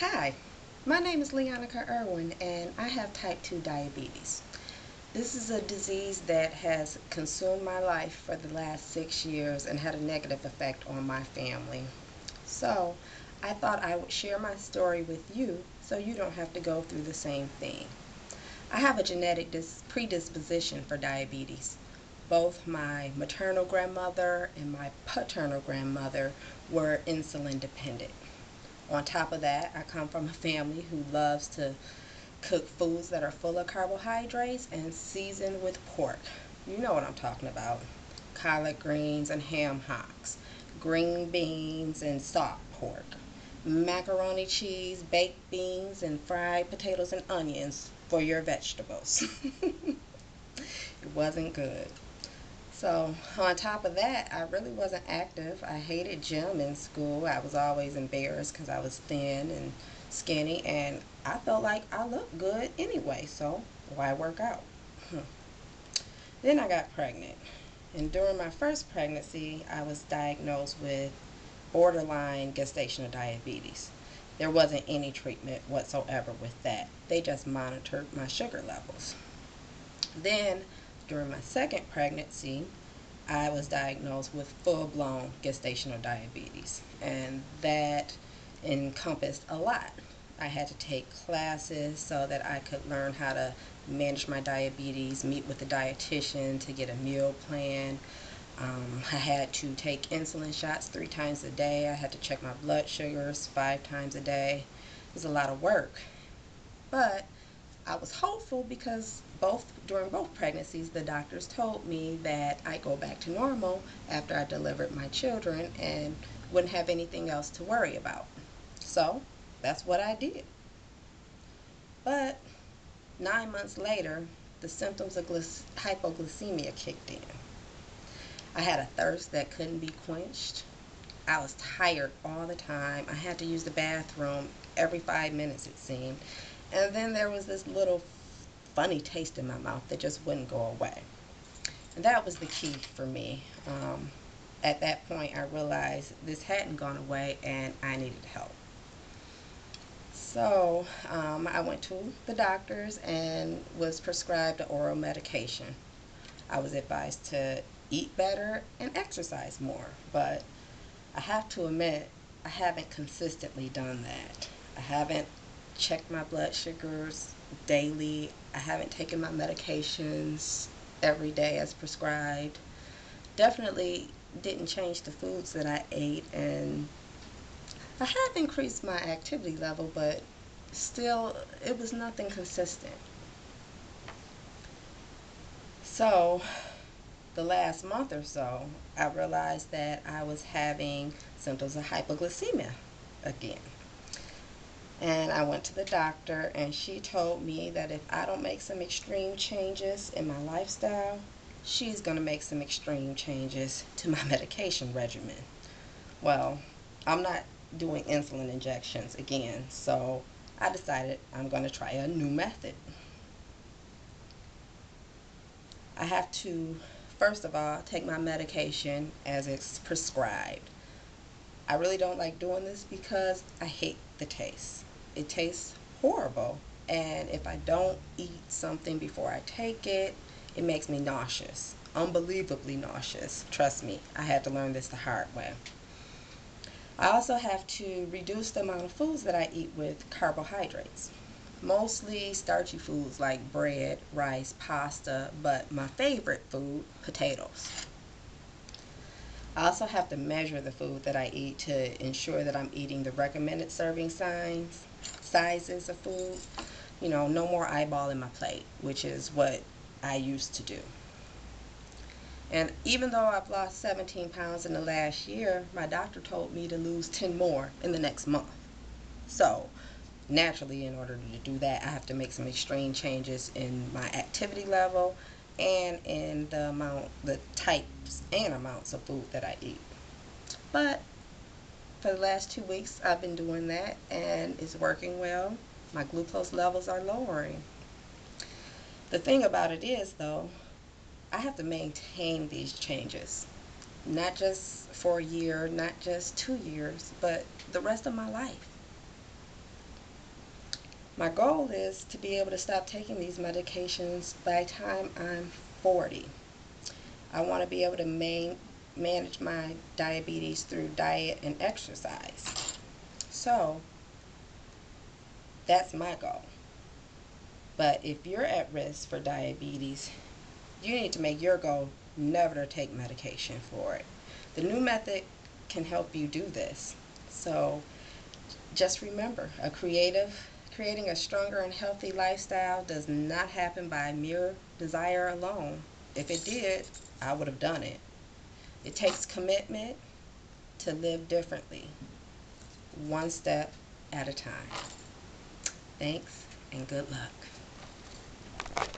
Hi, my name is Leonica Irwin and I have type 2 diabetes. This is a disease that has consumed my life for the last 6 years and had a negative effect on my family. So I thought I would share my story with you so you don't have to go through the same thing. I have a genetic predisposition for diabetes. Both my maternal grandmother and my paternal grandmother were insulin dependent. On top of that, I come from a family who loves to cook foods that are full of carbohydrates and seasoned with pork. You know what I'm talking about. Collard greens and ham hocks, green beans and salt pork, macaroni cheese, baked beans, and fried potatoes and onions for your vegetables. It wasn't good. So on top of that, I really wasn't active. I hated gym in school. I was always embarrassed because I was thin and skinny, and I felt like I looked good anyway, so why work out? Then I got pregnant, and during my first pregnancy, I was diagnosed with borderline gestational diabetes. There wasn't any treatment whatsoever with that. They just monitored my sugar levels. Then, during my second pregnancy, I was diagnosed with full-blown gestational diabetes, and that encompassed a lot. I had to take classes so that I could learn how to manage my diabetes, meet with a dietitian to get a meal plan. I had to take insulin shots 3 times a day. I had to check my blood sugars 5 times a day. It was a lot of work, but I was hopeful because during both pregnancies, the doctors told me that I go back to normal after I delivered my children and wouldn't have anything else to worry about. So that's what I did. But 9 months later, the symptoms of hypoglycemia kicked in. I had a thirst that couldn't be quenched. I was tired all the time. I had to use the bathroom every 5 minutes, it seemed. And then there was this little funny taste in my mouth that just wouldn't go away. And that was the key for me. At that point, I realized this hadn't gone away and I needed help. So I went to the doctors and was prescribed oral medication. I was advised to eat better and exercise more, but I have to admit, I haven't consistently done that. I haven't checked my blood sugars daily. I haven't taken my medications every day as prescribed. Definitely didn't change the foods that I ate, and I have increased my activity level, but still it was nothing consistent. So the last month or so, I realized that I was having symptoms of hypoglycemia again. And I went to the doctor, and she told me that if I don't make some extreme changes in my lifestyle, she's going to make some extreme changes to my medication regimen. Well, I'm not doing insulin injections again, so I decided I'm going to try a new method. I have to, first of all, take my medication as it's prescribed. I really don't like doing this because I hate the taste. It tastes horrible, and if I don't eat something before I take it, it makes me nauseous. Unbelievably nauseous. Trust me, I had to learn this the hard way. I also have to reduce the amount of foods that I eat with carbohydrates. Mostly starchy foods like bread, rice, pasta, but my favorite food, potatoes. I also have to measure the food that I eat to ensure that I'm eating the recommended serving sizes of food. No more eyeballing my plate, which is what I used to do. And even though I've lost 17 pounds in the last year, my doctor told me to lose 10 more in the next month. So naturally, in order to do that, I have to make some extreme changes in my activity level and in the types and amounts of food that I eat. But for the last 2 weeks, I've been doing that, and it's working well. My glucose levels are lowering. The thing about it is, though, I have to maintain these changes. Not just for a year, not just 2 years, but the rest of my life. My goal is to be able to stop taking these medications by the time I'm 40. I want to be able to manage my diabetes through diet and exercise. So that's my goal. But if you're at risk for diabetes, you need to make your goal never to take medication for it. The new method can help you do this. So just remember, creating a stronger and healthy lifestyle does not happen by mere desire alone. If it did, I would have done it. It takes commitment to live differently, one step at a time. Thanks and good luck.